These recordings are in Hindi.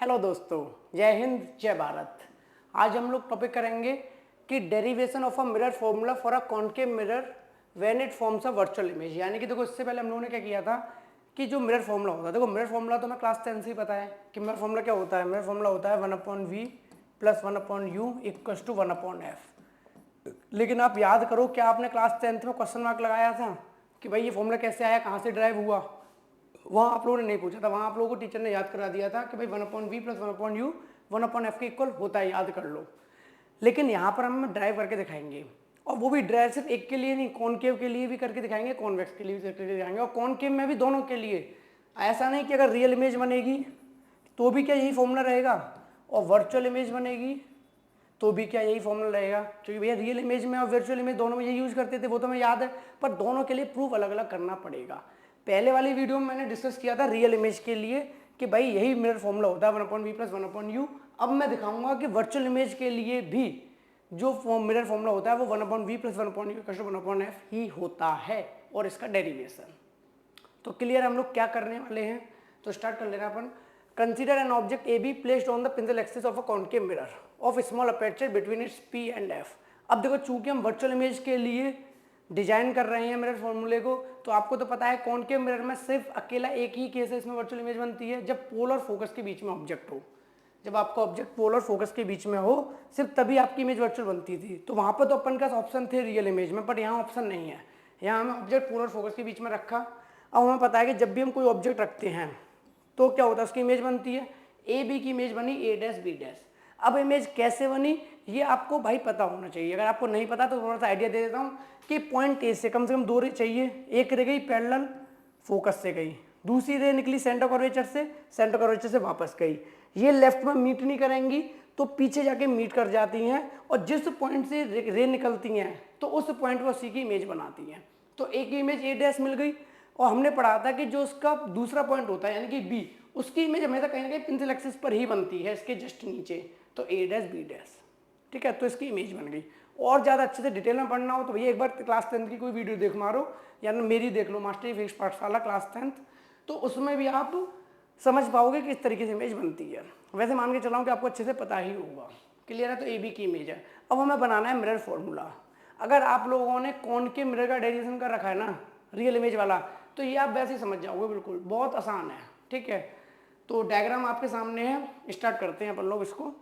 हेलो दोस्तों, जय हिंद जय भारत। आज हम लोग टॉपिक करेंगे कि derivation of a mirror formula for a concave mirror when it forms a virtual image. यानी कि देखो, इससे पहले हम लोगों ने क्या किया था कि जो मिरर फॉर्मूला होता है, देखो मिरर फॉर्मूला तो हमें क्लास 10 से ही पता है कि मिरर फॉर्मूला क्या होता है। मिरर फॉर्मूला होता है 1/v plus 1/u equals to 1/f। लेकिन आप याद करो, क्या आपने क्लास 10th में क्वेश्चन मार्क लगाया था कि भाई ये फॉर्मूला कैसे आया, कहाँ से ड्राइव हुआ? वहाँ आप लोगों ने नहीं पूछा था, वहाँ आप लोगों को टीचर ने याद करा दिया था कि भाई 1/v प्लस 1/u 1/f के इक्वल होता है, याद कर लो। लेकिन यहाँ पर हम ड्राइव करके दिखाएंगे, और वो भी ड्राइव सिर्फ एक के लिए नहीं, कॉनकेव के लिए भी करके दिखाएंगे, कॉन्वेक्स के लिए भी करके दिखाएंगे, और कॉनकेव में भी दोनों के लिए। ऐसा नहीं कि अगर रियल इमेज बनेगी तो भी क्या यही फॉर्मूला रहेगा, और वर्चुअल इमेज बनेगी तो भी क्या यही फॉर्मूला रहेगा, क्योंकि भैया रियल इमेज में और वर्चुअल इमेज दोनों में ये यूज करते थे, वो तो हमें याद है। पर दोनों के लिए प्रूफ अलग अलग करना पड़ेगा। पहले वाली वीडियो में मैंने डिस्कस किया था रियल इमेज के लिए कि भाई यही मिरर फॉर्मूला होता है 1/v प्लस 1/u। अब मैं दिखाऊंगा कि वर्चुअल इमेज के लिए भी जो मिरर फॉर्मूला होता है वो 1/v प्लस 1/u 1/f ही होता है, और इसका डेरिवेशन। तो क्लियर हम लोग क्या करने वाले हैं, तो स्टार्ट कर लेना अपन। Consider an object A B placed on the principal axis of a concave mirror of small aperture between its P and F. अब देखो, चूंकि हम वर्चुअल इमेज के लिए डिजाइन कर रहे हैं मिरर फॉर्मूले को, तो आपको तो पता है कॉन्केव मिरर में सिर्फ अकेला एक ही केस है इसमें वर्चुअल इमेज बनती है, जब पोल और फोकस के बीच में ऑब्जेक्ट हो। जब आपका ऑब्जेक्ट पोल और फोकस के बीच में हो, सिर्फ तभी आपकी इमेज वर्चुअल बनती थी। तो वहां पर तो अपन का ऑप्शन थे रियल इमेज में, बट यहाँ ऑप्शन नहीं है। यहाँ हमें ऑब्जेक्ट पोल और फोकस के बीच में रखा। अब हमें पता है कि जब भी हम कोई ऑब्जेक्ट रखते हैं तो क्या होता है, उसकी इमेज बनती है। ए बी की इमेज बनी ए डैश बी डैश। अब इमेज कैसे बनी ये आपको भाई पता होना चाहिए। अगर आपको नहीं पता तो थोड़ा सा आइडिया दे देता हूँ कि पॉइंट ए से कम दो रे चाहिए। एक रे गई पैरेलल फोकस से गई, दूसरी रे निकली सेंटर कर्वेचर से वापस गई। ये लेफ्ट में मीट नहीं करेंगी तो पीछे जाके मीट कर जाती हैं, और जिस पॉइंट से रे निकलती हैं तो उस पॉइंट पर उसी की इमेज बनाती हैं। तो एक इमेज ए डैश मिल गई, और हमने पढ़ा था कि जो उसका दूसरा पॉइंट होता है यानी कि बी, उसकी इमेज हमेशा कहीं ना कहीं प्रिंसिपल एक्सिस पर ही बनती है, इसके जस्ट नीचे। तो ए डैश बी डैश, ठीक है, तो इसकी इमेज बन गई। और ज़्यादा अच्छे से डिटेल में पढ़ना हो तो भैया एक बार क्लास 10th की कोई वीडियो देख मारो, या मेरी देख लो, मास्टरी फिजिक्स पाठशाला क्लास 10th, तो उसमें भी आप समझ पाओगे कि इस तरीके से इमेज बनती है। वैसे मान के चलाऊँ कि आपको अच्छे से पता ही होगा। क्लियर है? तो ए बी की इमेज है। अब हमें बनाना है मिरर फॉर्मूला। अगर आप लोगों ने कॉनकेव मिरर का डेरिवेशन कर रखा है ना, रियल इमेज वाला, तो ये आप वैसे ही समझ जाओगे, बिल्कुल बहुत आसान है। ठीक है, तो डायग्राम आपके सामने है, स्टार्ट करते हैं अपन लोग इसको।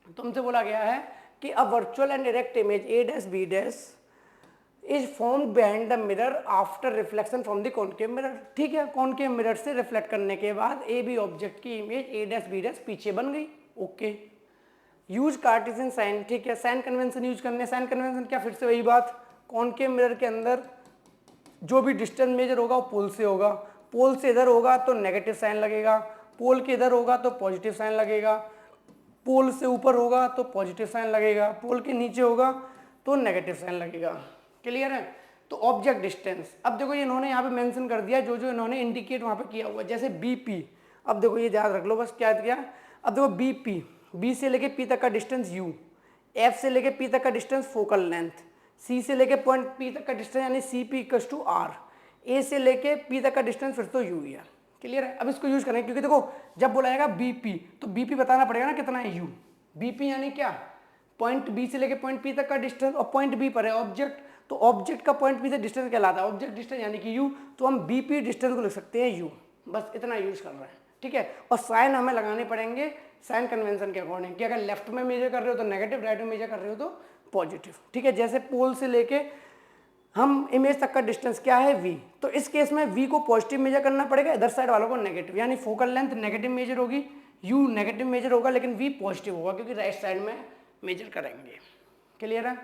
तुमसे बोला गया है कि a virtual and direct image A dash B dash is form behind the mirror after reflection from the concave mirror. ठीक है, कॉनकेव मिरर से रिफ्लेक्ट करने के बाद ए बी ऑब्जेक्ट की image A dash B dash पीछे बन गई। Okay, use cartesian sign. ठीक है, साइन कन्वेंशन यूज करने। साइन कन्वेंशन क्या, फिर से वही बात, कॉनकेव मिरर के अंदर जो भी डिस्टेंस मेजर होगा वो पोल से होगा। पोल से इधर होगा तो नेगेटिव साइन लगेगा, पोल के इधर होगा तो पॉजिटिव साइन लगेगा, पोल से ऊपर होगा तो पॉजिटिव साइन लगेगा, पोल के नीचे होगा तो नेगेटिव साइन लगेगा। क्लियर है? तो ऑब्जेक्ट डिस्टेंस, अब देखो ये इन्होंने यहाँ पे मेंशन कर दिया जो जो इन्होंने इंडिकेट वहाँ पे किया हुआ, जैसे बीपी। अब देखो ये याद रख लो बस, क्या किया। अब देखो बीपी, बी से लेके पी तक का डिस्टेंस यू, एफ से लेके पी तक का डिस्टेंस फोकल लेंथ, सी से लेके पॉइंट पी तक का डिस्टेंस यानी C P equals to R, A से लेके पी तक का डिस्टेंस फिर तो यू ही है। क्लियर है? अब इसको यूज करेंगे, क्योंकि देखो जब बोला जाएगा बीपी तो बीपी बताना पड़ेगा ना कितना है यू। बीपी यानी क्या, पॉइंट बी से लेके पॉइंट पी तक का डिस्टेंस, और पॉइंट बी पर है ऑब्जेक्ट, तो ऑब्जेक्ट का पॉइंट बी से डिस्टेंस कहलाता है ऑब्जेक्ट डिस्टेंस यानी कि यू। तो हम बीपी डिस्टेंस को लिख सकते हैं यू, बस इतना यूज कर रहे हैं। ठीक है, और साइन हमें लगाने पड़ेंगे साइन कन्वेंशन के अकॉर्डिंग, कि अगर लेफ्ट में मेजर कर रहे हो तो नेगेटिव, राइट में मेजर कर रहे हो तो पॉजिटिव। ठीक है, जैसे पोल से लेके हम इमेज तक का डिस्टेंस क्या है v, तो इस केस में v को पॉजिटिव मेजर करना पड़ेगा, इधर साइड वालों को नेगेटिव, यानी फोकल लेंथ नेगेटिव मेजर होगी, u नेगेटिव मेजर होगा, लेकिन v पॉजिटिव होगा क्योंकि राइट साइड में मेजर करेंगे। क्लियर है?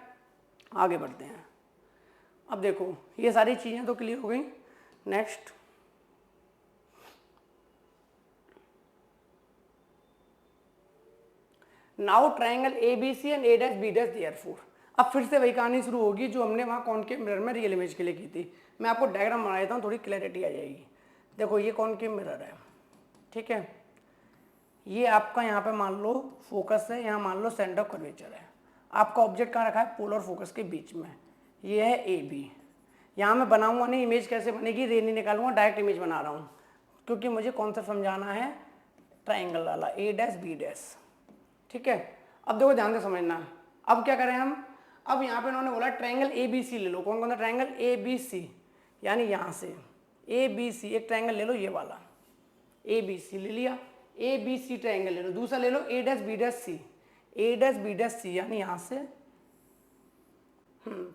आगे बढ़ते हैं। अब देखो ये सारी चीजें तो क्लियर हो गई। Next, now triangle A B C and A dash B dash therefore. अब फिर से वही कहानी शुरू होगी जो हमने वहाँ कॉनकेव मिरर में रियल इमेज के लिए की थी। मैं आपको डायग्राम बना देता हूँ, थोड़ी क्लैरिटी आ जाएगी। देखो ये कॉनकेव मिरर है, ठीक है, ये आपका यहाँ पे मान लो फोकस है, यहाँ मान लो सेंटर ऑफ कर्वेचर है। आपका ऑब्जेक्ट कहाँ रखा है, पोल और फोकस के बीच में। ये है ए बी। यहाँ मैं बनाऊंगा नहीं, इमेज कैसे बनेगी रे नहीं निकालूंगा, डायरेक्ट इमेज बना रहा हूँ क्योंकि मुझे कॉन्सेप्ट समझाना है, ट्राइंगल वाला ए डैश बी डैश, ठीक है। अब देखो ध्यान से समझना, अब क्या करें हम, अब यहाँ पे उन्होंने बोला ट्राइंगल ए बी सी ले लो। कौन कौन सा ट्राइंगल, ए बी सी, यानी यहाँ से ए बी सी एक ट्राइंगल ले लो, ये वाला ए बी सी ले लिया, ए बी सी ट्राइंगल ले लो। दूसरा ले लो A dash B dash C, A dash B dash C, यानी यहाँ से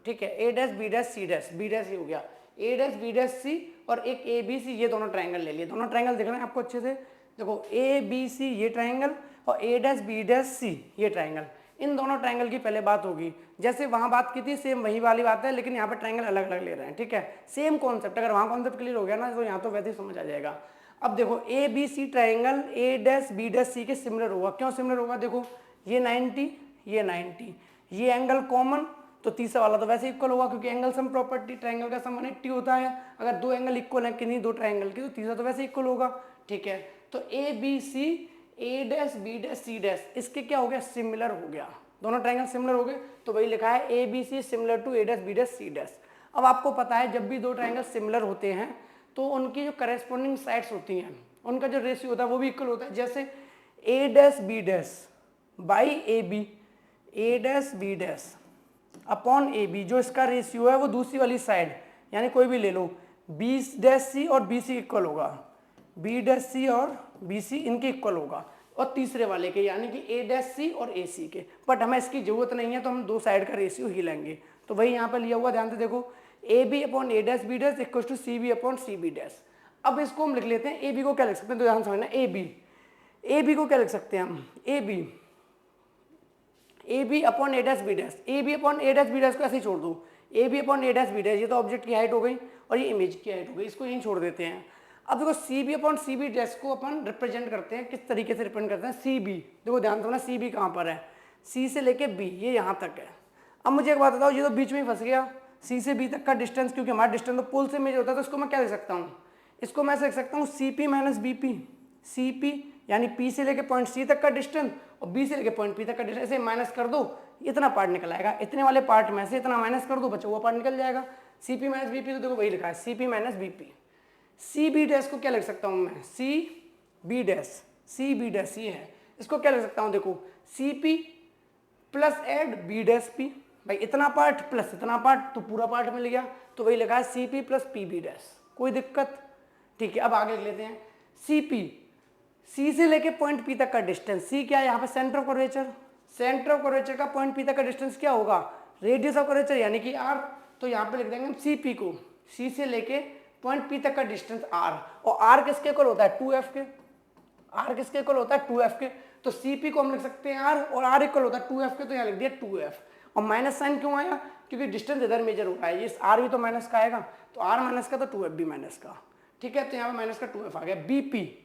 ठीक है, A dash B dash C dash, B dash ये हो गया, A dash B dash C और एक ए बी सी, ये दोनों ट्राइंगल ले लिए। दोनों ट्राइंगल दिख रहे हैं आपको अच्छे से, देखो ए बी सी ये ट्राइंगल और ए डैश बी डैश सी ये ट्राइंगल। इन दोनों ट्राइंगल की पहले बात होगी, जैसे वहाँ बात की थी सेम वही वाली बात है, लेकिन यहाँ पे ट्राइंगल अलग अलग ले रहे हैं, ठीक है। सेम कॉन्सेप्ट, अगर वहाँ कॉन्सेप्ट क्लियर हो गया ना तो यहाँ तो वैसे ही समझ आ जाएगा। अब देखो A B C triangle A dash B dash C के सिमिलर होगा। क्यों सिमिलर होगा, देखो ये 90 ये 90, ये एंगल कॉमन, तो तीसरा वाला तो वैसे इक्वल होगा क्योंकि एंगल सम प्रॉपर्टी, ट्राइंगल का सम 180 होता है। अगर दो एंगल इक्वल है किन्हीं दो ट्राइंगल के, तो तीसरा तो वैसे इक्वल होगा, ठीक है। तो A B C A dash B dash C dash, इसके क्या हो गया, सिमिलर हो गया, दोनों ट्राइंगल सिमिलर हो गए, तो वही लिखा है A B C similar to A dash B dash C dash. अब आपको पता है जब भी दो ट्राइंगल सिमिलर होते हैं तो उनकी जो करेस्पॉन्डिंग साइड्स होती हैं उनका जो रेशियो होता है वो भी इक्वल होता है। जैसे A dash B dash by A B, A dash B dash upon A B, जो इसका रेशियो है वो दूसरी वाली साइड यानी कोई भी ले लो, बी डैश सी और बी सी इक्वल होगा, बी डैश सी और बी सी इनके इक्वल होगा, और तीसरे वाले के यानी कि ए डैश सी और ए सी के। बट हमें इसकी जरूरत नहीं है तो हम दो साइड का रेशियो ही लेंगे, तो वही यहाँ पर लिया हुआ, ध्यान से देखो, A B upon A dash B dash equal to C B upon C B dash. अब इसको हम लिख लेते हैं, ए बी को क्या लिख सकते हैं, तो ध्यान समझना, ए बी को क्या लिख सकते हैं हम, A B upon A dash B dash, A B upon A dash B dash को ऐसे ही छोड़ दो, A B upon A dash B dash, ये तो ऑब्जेक्ट की हाइट हो गई और ये इमेज की हाइट हो गई, इसको यहीं छोड़ देते हैं। अब देखो C B upon C B dash को अपन रिप्रेजेंट करते हैं, किस तरीके से रिप्रेजेंट करते हैं, सी बी, देखो ध्यान दो ना, सी बी कहाँ पर है, सी से लेके बी, ये यहाँ तक है। अब मुझे एक बात बताओ, ये तो बीच में ही फंस गया, सी से बी तक का डिस्टेंस, क्योंकि हमारा डिस्टेंस तो पोल से मेजर होता है, तो इसको मैं क्या लिख सकता हूँ, इसको मैं लिख सकता हूँ C P minus B P, C P यानी पी से लेके पॉइंट सी तक का डिस्टेंस और बी से लेके पॉइंट पी तक का डिस्टेंस, ऐसे माइनस कर दो, इतना पार्ट निकल आएगा, इतने वाले पार्ट में से इतना माइनस कर दो, बचा हुआ पार्ट निकल जाएगा। C P minus B P, तो देखो वही लिखा है C P minus B P. C B dash को क्या लिख सकता हूँ मैं, सी बी डैश ये है, इसको क्या लिख सकता हूँ, देखो C P plus add B dash P, भाई इतना पार्ट प्लस इतना पार्ट तो पूरा पार्ट मिल गया, तो वही लिखा है C P plus P B dash, कोई दिक्कत, ठीक है। अब आगे लिख लेते हैं, सी पी, सी से लेके पॉइंट पी तक का डिस्टेंस, सी क्या है यहाँ पे, centre of curvature, centre of curvature का पॉइंट पी तक का डिस्टेंस क्या होगा, रेडियस ऑफ कर्वेचर यानी कि आर, तो यहाँ पे लिख देंगे हम सी पी को, सी से लेके पॉइंट पी तक का डिस्टेंस आर, और आर किसके इक्वल होता है, 2f के, आर किसके इक्वल होता है, 2f के, तो सी पी को हम लिख सकते हैं आर और आर इक्वल होता है 2f के, तो यहाँ लिख दिया 2f, और माइनस साइन क्यों आया, क्योंकि डिस्टेंस इधर मेजर हो रहा है, ये आर भी तो माइनस का आएगा, तो आर माइनस का तो 2f भी माइनस का, ठीक है, तो यहाँ पे माइनस का 2f आ गया। बीपी,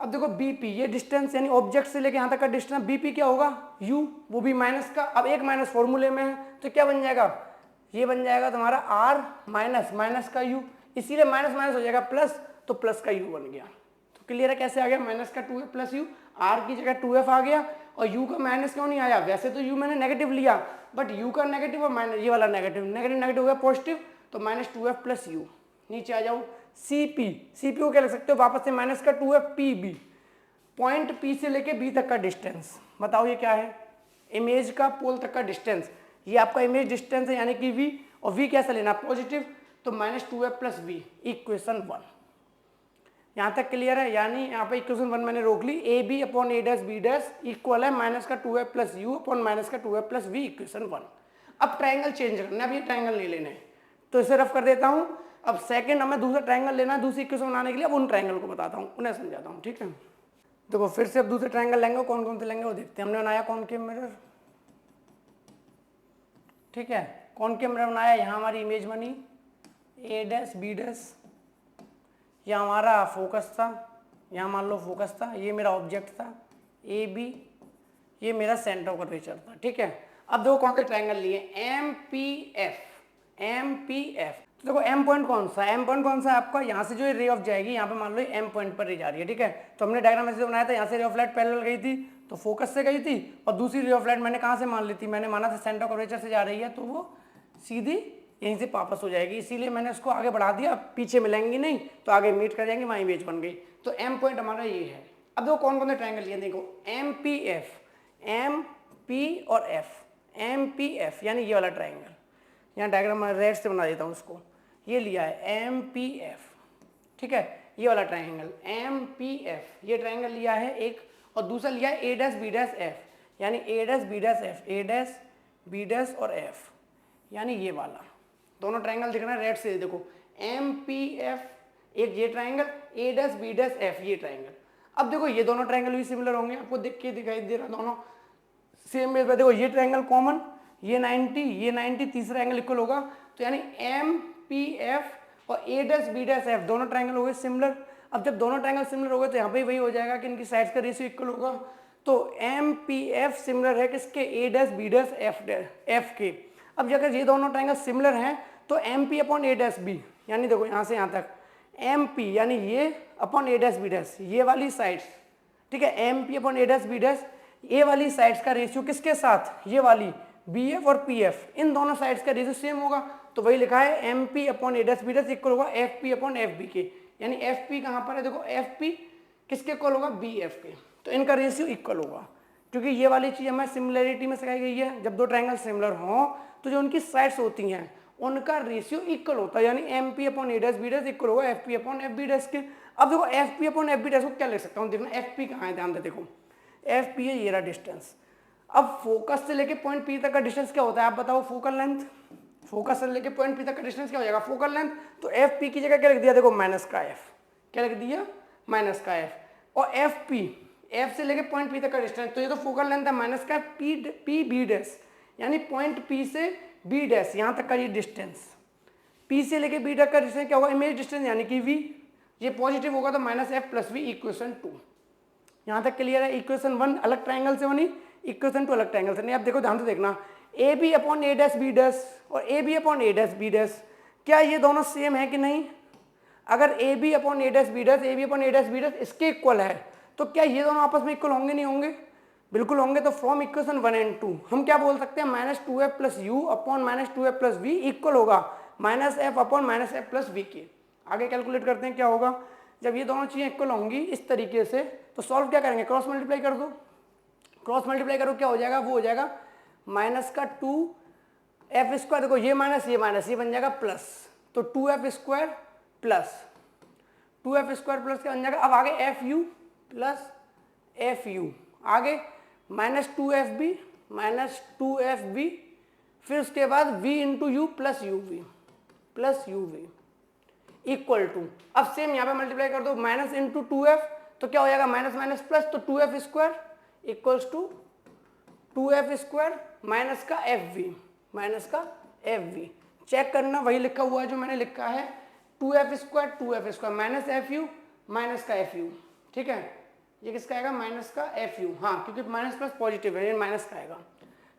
अब देखो बीपी ये डिस्टेंस यानी ऑब्जेक्ट से लेके यहाँ तक का डिस्टेंस, बीपी क्या होगा, u, वो भी माइनस का, अब एक माइनस फॉर्मूले में है तो क्या बन जाएगा, ये बन जाएगा तुम्हारा r माइनस माइनस का u, इसीलिए माइनस माइनस हो जाएगा प्लस, तो प्लस का u बन गया। तो क्लियर है कैसे आ गया, माइनस का 2f प्लस u, r की जगह 2f आ गया, और u का माइनस क्यों नहीं आया, वैसे तो u मैंने नेगेटिव लिया, बट u का नेगेटिव और माइनस ये वाला नेगेटिव नेगेटिव नेगेटिव हो गया पॉजिटिव, तो माइनस 2f प्लस u, नीचे आ जाओ, सीपी, सीपी को क्या लिख सकते हो वापस से, माइनस का 2f P B, point P से लेके बी तक का डिस्टेंस, बताओ ये क्या है, इमेज का पोल तक का डिस्टेंस, ये आपका इमेज डिस्टेंस है यानी कि v, और v कैसा लेना पॉजिटिव, तो minus 2f plus we, equation 1। यहाँ तक क्लियर है, यानी यहाँ पे इक्वेशन 1 मैंने रोक ली, A B upon A dash B dash equal है माइनस का 2f plus u upon minus का 2f प्लस वी, इक्वेशन 1। अब ट्राइंगल चेंज करना है, अब ये ट्राइंगल नहीं लेने, तो इसे रफ कर देता हूँ। अब सेकंड हमें दूसरा ट्राइंगल लेना है, दूसरी इक्वेशन बनाने के लिए, अब उन ट्राइंगल को बताता हूँ, उन्हें समझाता हूँ, ठीक है। देखो फिर से अब दूसरे ट्राइंगल लेंगे, कौन कौन से लेंगे वो देखते हैं। हमने बनाया कॉनकेव मिरर, ठीक है, कॉनकेव मिरर बनाया, यहाँ हमारी इमेज बनी ए डैश बी डैश, यह हमारा फोकस था, यहाँ मान लो फोकस था, ये मेरा ऑब्जेक्ट था ए बी, ये मेरा सेंटर ऑफ कर्वेचर था, ठीक है। अब देखो कौन से ट्राइंगल लिए, एम पी एफ, तो देखो एम पॉइंट कौन सा है, एम पॉइंट कौन सा है आपका, यहाँ से जो रे ऑफ जाएगी, यहाँ पे मान लो एम पॉइंट पर रे जा रही है, ठीक है। तो हमने डायग्राम ऐसे बनाया था, यहाँ से रे ऑफ लाइट पैरेलल गई थी तो फोकस से गई थी, और दूसरी रे ऑफ लाइट मैंने कहाँ से मान ली थी, मैंने माना था सेंटर ऑफ कर्वेचर से जा रही है, तो वो सीधी यहीं से वापस हो जाएगी, इसीलिए मैंने उसको आगे बढ़ा दिया, पीछे मिलेंगी नहीं तो आगे मीट कर जाएंगे, वहाँ इमेज बन गई। तो एम पॉइंट हमारा ये है, अब देखो कौन कौन से ट्राइंगल लिए, देखो M P F, M P और एफ, एम पी एफ यानी ये वाला ट्राइंगल, यहाँ डायग्राम में रेड से बना देता हूँ उसको, ये लिया है एम पी एफ, ठीक है, ये वाला ट्राइंगल एम पी एफ, ये ट्राइंगल लिया है एक, और दूसरा लिया है A dash B dash F, यानी ए डैश बी डैश एफ, ए डैश बी डैश और एफ, यानी ये वाला दोनों ट्राइंगल दिख रहा है रेड से, देखो एम पी एफ एक ये triangle, A dash B dash F ये ट्राइंगल। अब देखो ये दोनों ट्राइंगल भी सिमिलर होंगे, आपको देख के दिखाई दे रहा दोनों सेम बेस पे, देखो ये ट्राइंगल कॉमन, ये 90 ये 90, तीसरा एंगल इक्वल होगा, तो यानी एम पी एफ और ए डैश बी डैश एफ दोनों ट्राइंगल हो गए सिमिलर। अब जब दोनों ट्राइंगल सिमिलर हो गए तो यहाँ पे वही हो जाएगा कि इनकी साइड्स का रेशियो इक्वल होगा, तो एम पी एफ सिमिलर है किसके, ए डैश बी डैश एफ के। अब अगर ये दोनों ट्राइंगल सिमिलर हैं तो M P upon A dash B, यानी देखो यहाँ से यहाँ तक एम पी यानी ये upon A dash B dash, ये वाली साइड्स, ठीक है, M P upon A dash B dash, ए वाली साइड्स का रेशियो किसके साथ, ये वाली बी एफ और पी एफ, इन दोनों साइड्स का रेशियो सेम होगा, तो वही लिखा है M P upon A dash B dash equal होगा F P upon F B के, यानी एफ पी कहाँ पर है, देखो एफ पी किसके इक्वल होगा, बी एफ के, तो इनका रेशियो इक्वल होगा, क्योंकि ये वाली चीज़ हमें सिमिलरिटी में सिखाई गई है, जब दो ट्राइंगल सिमिलर हों तो जो उनकी साइड्स होती हैं उनका रेशियो इक्वल होता है, यानी M P upon A dash B dash equal होगा F P upon F B dash के। अब देखो F P upon F B dash को क्या लिख सकता हूँ, देखना एफ पी कहाँ है, ध्यान दे, देखो एफ पी है ये रहा डिस्टेंस। अब फोकस से लेके पॉइंट पी तक का डिस्टेंस क्या होता है, आप बताओ, फोकल लेंथ, फोकस से लेके पॉइंट पी तक का डिस्टेंस क्या हो जाएगा, फोकल लेंथ, तो एफ पी की जगह क्या लिख दिया, देखो माइनस का एफ, क्या लिख दिया, माइनस का एफ, और एफ पी, एफ से लेके पॉइंट पी तक का डिस्टेंस, तो ये तो फोकल लेंथ है माइनस का पी बी डैश, यानी पॉइंट पी से बी डैश यहाँ तक का ये डिस्टेंस, पी से लेके बी तक का डिस्टेंस क्या होगा, इमेज डिस्टेंस यानी कि वी, ये पॉजिटिव होगा तो minus f plus we equation 2, यहाँ तक क्लियर है। इक्वेशन 1 अलग ट्राइंगल से बनी, इक्वेशन 2 अलग ट्राइंगल से नहीं। अब देखो ध्यान से देखना, A B upon A dash B dash और A B upon A dash B dash, क्या ये दोनों सेम है कि नहीं, अगर A B upon A dash B dash, A B upon A dash B dash इसके इक्वल है तो क्या ये दोनों आपस में इक्वल होंगे, नहीं होंगे, बिल्कुल होंगे। तो फ्रॉम इक्वेशन 1 एंड 2 हम क्या बोल सकते हैं, minus two f plus u upon minus two f plus v equal होगा minus f upon minus f plus v के। आगे कैलकुलेट करते हैं क्या होगा, जब ये दोनों चीज़ें इक्वल होंगी इस तरीके से तो सॉल्व क्या करेंगे, क्रॉस मल्टीप्लाई कर दो, क्रॉस मल्टीप्लाई करो क्या हो जाएगा, वो हो जाएगा माइनस का 2f स्क्वायर, देखो ये माइनस ये बन जाएगा प्लस, तो 2f square plus 2f square plus क्या बन जाएगा, अब आगे F U plus F U, आगे माइनस 2fb माइनस 2fb, फिर उसके बाद v into U plus you V equal to, अब सेम यहाँ पे मल्टीप्लाई कर दो, माइनस इंटू 2f तो क्या हो जाएगा माइनस माइनस प्लस, तो 2f square equals to 2f square minus का एफ वी, चेक करना वही लिखा हुआ है जो मैंने लिखा है, 2f square minus F U minus का एफ यू, ठीक है, ये किसका आएगा, माइनस का एफ यू, हाँ क्योंकि माइनस प्लस पॉजिटिव है, ये माइनस का आएगा,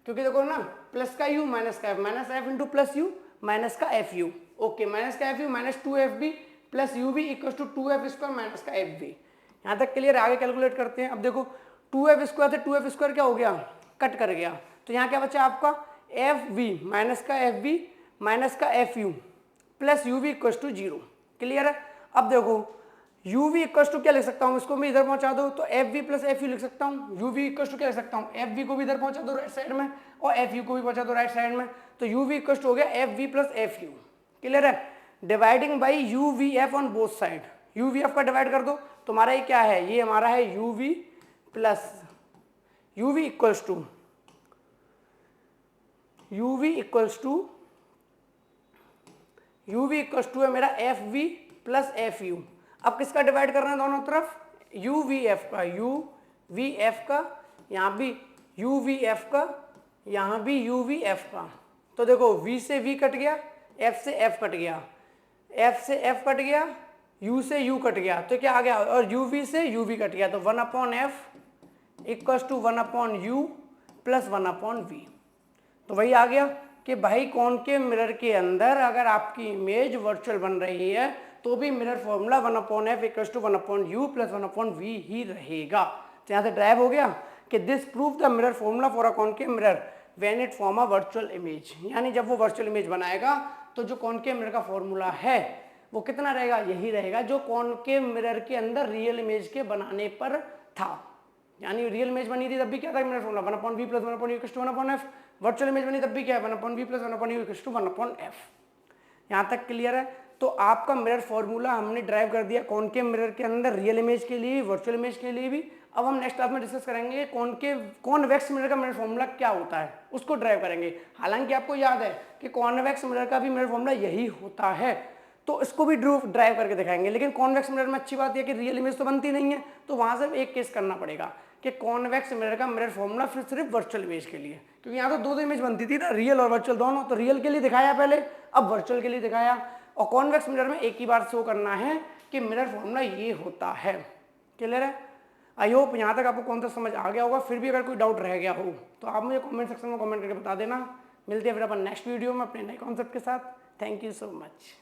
क्योंकि देखो ना प्लस का यू माइनस का F, minus F into plus U minus का एफ यू, ओके, माइनस का F U minus 2fb plus U B equal to 2f square minus का एफ बी। यहाँ तक क्लियर, आगे कैलकुलेट करते हैं। अब देखो 2f स्क्वायर से 2f स्क्वायर क्या हो गया, कट कर गया, तो यहाँ क्या बचा आपका एफ वी माइनस का एफ बी माइनस का F U plus you V equal to 0, clear है। अब देखो यू वी इक्वल टू क्या लिख सकता हूँ, इसको मैं इधर पहुँचा दो तो F we plus F U लिख सकता हूँ, यू वी इक्वल टू क्या लिख सकता हूँ, एफ वी को भी इधर पहुँचा दो राइट साइड में और एफ यू को भी पहुँचा दो राइट साइड में, तो यू वी इक्वल टू हो गया f we plus F u, clear है। Dividing by u v f on both side, u v f का डिवाइड कर दो, तुम्हारा ये क्या है, ये हमारा है u v plus you v equals to है मेरा f we plus F u. अब किसका डिवाइड करना है दोनों तरफ, यू वी एफ का, यहाँ भी यू वी एफ का, यहाँ भी यू वी एफ का, तो देखो v से v कट गया, f से f कट गया, f से f कट गया, u से u कट गया, तो क्या आ गया, और uv से uv कट गया, तो 1/f equals to 1/u plus 1/v। तो वही आ गया कि भाई कॉनकेव मिरर के अंदर अगर आपकी इमेज वर्चुअल बन रही है तो भी mirror formula 1/f equals to 1/u plus 1/v ही रहेगा। तो यहाँ से ड्राइव हो गया कि this prove the mirror formula for a concave mirror when it form a virtual image, यानी जब वो वर्चुअल इमेज बनाएगा तो जो कॉनकेव मिरर का फॉर्मूला है वो कितना रहेगा, यही रहेगा जो कॉनकेव मिरर के अंदर रियल इमेज के बनाने पर था, यानी रियल इमेज बनी थी तब भी क्या था, mirror formula 1/v + 1/u = 1/f। Virtual image बनी तब भी क्या है, 1/v + 1/u = 1/f। यहाँ तक क्लियर है। तो आपका मिरर फॉर्मूला हमने ड्राइव कर दिया कॉनकेव मिरर के अंदर, रियल इमेज के लिए, वर्चुअल इमेज के लिए भी। अब हम नेक्स्ट क्लास में डिस्कस करेंगे कॉन्वेक्स मिरर का मिरर फॉर्मूला क्या होता है, उसको ड्राइव करेंगे। हालांकि आपको याद है कि कॉन्वेक्स मिरर का भी मिरर फॉर्मूला यही होता है, तो इसको भी ड्राइव करके दिखाएंगे। लेकिन कॉन्वेक्स मिरर में अच्छी बात यह कि रियल इमेज तो बनती नहीं है, तो वहां से एक केस करना पड़ेगा कि कॉन्वेक्स मिरर का मिरर फॉर्मूला फिर सिर्फ वर्चुअल इमेज के लिए, क्योंकि यहाँ तो दो इमेज बनती थी ना, रियल और वर्चुअल दोनों। तो रियल के लिए दिखाया पहले, अब वर्चुअल के लिए दिखाया। और कॉन्वेक्स मिरर में एक ही बार शो करना है कि मिरर फॉर्मूला ये होता है। क्लियर है? आई होप यहाँ तक आपको कॉन्सेप्ट समझ आ गया होगा। फिर भी अगर कोई डाउट रह गया हो तो आप मुझे कमेंट सेक्शन में कमेंट करके बता देना। मिलते हैं फिर अपन नेक्स्ट वीडियो में अपने नए कॉन्सेप्ट के साथ। Thank you so much.